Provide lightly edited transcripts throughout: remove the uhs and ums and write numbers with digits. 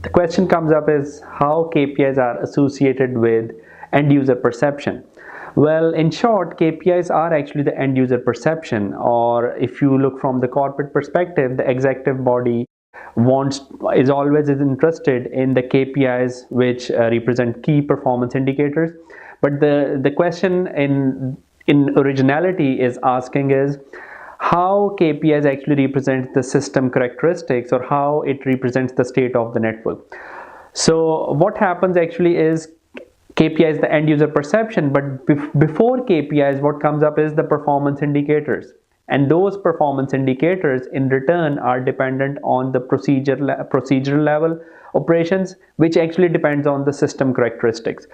The question comes up is how KPIs are associated with end user perception. Well, in short, KPIs are actually the end user perception, or if you look from the corporate perspective, the executive body wants is always interested in the KPIs which represent key performance indicators. But the question in originality is asking is how KPIs actually represent the system characteristics, or how it represents the state of the network. So what happens actually is KPI is the end user perception, but before KPIs, what comes up is the performance indicators. And those performance indicators in return are dependent on the procedural level operations, which actually depends on the system characteristics.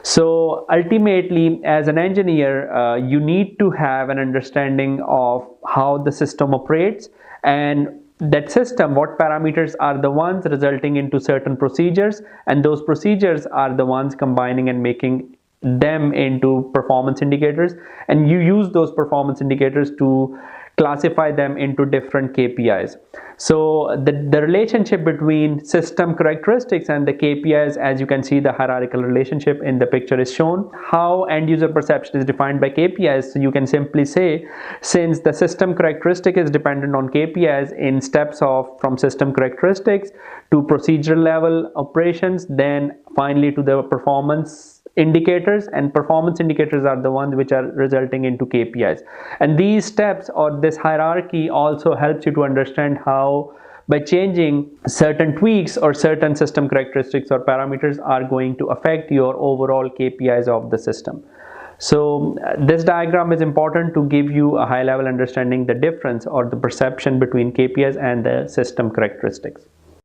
So ultimately, as an engineer, you need to have an understanding of how the system operates, and that system, what parameters are the ones resulting into certain procedures, and those procedures are the ones combining and making them into performance indicators, and you use those performance indicators to classify them into different KPIs. So the relationship between system characteristics and the KPIs, as you can see, the hierarchical relationship in the picture is shown. How end user perception is defined by KPIs, so you can simply say, since the system characteristic is dependent on KPIs in steps of from system characteristics to procedural level operations, then finally to the performance indicators, and performance indicators are the ones which are resulting into KPIs. And these steps or this hierarchy also helps you to understand how by changing certain tweaks or certain system characteristics or parameters are going to affect your overall KPIs of the system. So this diagram is important to give you a high level understanding the difference or the perception between KPIs and the system characteristics.